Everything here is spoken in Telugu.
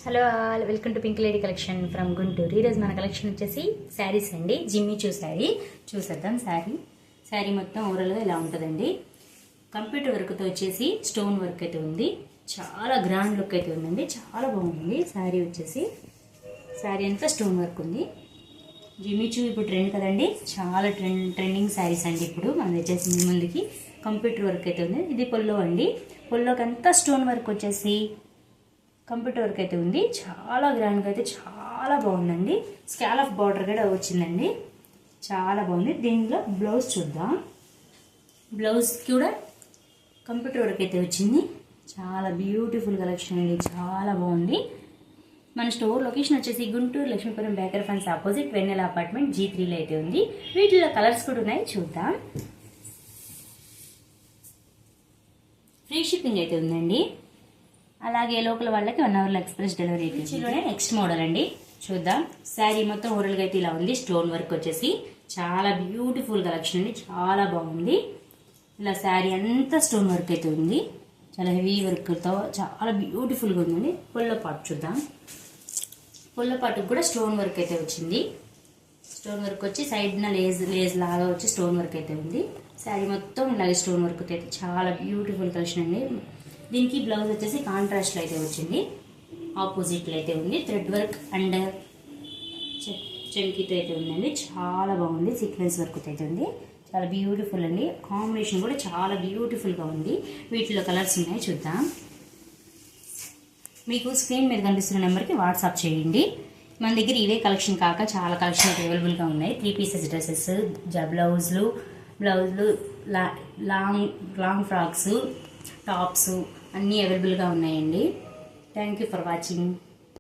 Hello all, welcome to pink lady collection from Guntur. ఈరోజు మన కలెక్షన్ వచ్చేసి శారీస్ అండి. జిమ్మి చూ శారీ చూసేద్దాం. శారీ మొత్తం ఓవరాల్గా ఇలా ఉంటుందండి. కంప్యూటర్ వర్క్తో వచ్చేసి స్టోన్ వర్క్ అయితే ఉంది. చాలా గ్రాండ్ లుక్ అయితే ఉందండి. చాలా బాగుంది శారీ వచ్చేసి. శారీ అంతా స్టోన్ వర్క్ ఉంది. జిమ్మి చూ ఇప్పుడు ట్రెండ్ కదండి, చాలా ట్రెండింగ్ శారీస్ అండి. ఇప్పుడు మనం వచ్చేసి ముందుకి కంప్యూటర్ వర్క్ అయితే ఉంది. ఇది పొల్లో అండి. పొల్లోకి అంతా స్టోన్ వర్క్ వచ్చేసి కంప్యూటర్ వర్క్ అయితే ఉంది. చాలా గ్రాండ్గా అయితే చాలా బాగుందండి. స్కాలఫ్ బార్డర్ కూడా వచ్చిందండి, చాలా బాగుంది. దీనిలో బ్లౌజ్ చూద్దాం. బ్లౌజ్ కూడా కంప్యూటర్ వర్క్ అయితే వచ్చింది. చాలా బ్యూటిఫుల్ కలెక్షన్ అండి, చాలా బాగుంది. మన స్టోర్ లొకేషన్ వచ్చేసి గుంటూరు లక్ష్మీపురం బేకర్ ఫన్స్ ఆపోజిట్ వెన్నెల అపార్ట్మెంట్ G3లో అయితే ఉంది. వీటిలో కలర్స్ కూడా ఉన్నాయి, చూద్దాం. ఫ్రీ షిప్పింగ్ అయితే ఉందండి. అలాగే లోకల్ వాళ్ళకి 1 అవర్లో ఎక్స్ప్రెస్ డెలివరీ అయితే. నెక్స్ట్ మోడల్ అండి, చూద్దాం. శారీ మొత్తం ఓవరాల్గా అయితే ఇలా ఉంది. స్టోన్ వర్క్ వచ్చేసి చాలా బ్యూటిఫుల్ కలెక్షన్ అండి, చాలా బాగుంది. ఇలా శారీ అంతా స్టోన్ వర్క్ అయితే ఉంది. చాలా హెవీ వర్క్తో చాలా బ్యూటిఫుల్గా ఉందండి. పొల్ల పాటు చూద్దాం. పొల్ల పాటుకు కూడా స్టోన్ వర్క్ అయితే వచ్చింది. స్టోన్ వర్క్ వచ్చి సైడ్న లేజ్ లాగా వచ్చి స్టోన్ వర్క్ అయితే ఉంది. శారీ మొత్తం ఇలాగే స్టోన్ వర్క్ అయితే చాలా బ్యూటిఫుల్ కలెక్షన్ అండి. దీనికి బ్లౌజ్ వచ్చేసి కాంట్రాస్ట్లో అయితే వచ్చింది, ఆపోజిట్లో అయితే ఉంది. థ్రెడ్ వర్క్ అండ్ చెంకీతో అయితే ఉందండి. చాలా బాగుంది. సీక్వెన్స్ వర్క్ అయితే ఉంది. చాలా బ్యూటిఫుల్ అండి. కాంబినేషన్ కూడా చాలా బ్యూటిఫుల్గా ఉంది. వీటిలో కలర్స్ ఉన్నాయి, చూద్దాం. మీకు స్క్రీన్ మీద కనిపిస్తున్న నెంబర్కి వాట్సాప్ చేయండి. మన దగ్గర ఇవే కలెక్షన్ కాక చాలా కలెక్షన్ అవైలబుల్గా ఉన్నాయి. 3 పీసెస్ డ్రెస్సెస్, బ్లౌజులు, లాంగ్ ఫ్రాక్స్, టాప్స్ అన్నీ అవైలబుల్గా ఉన్నాయండి. Thank you for watching.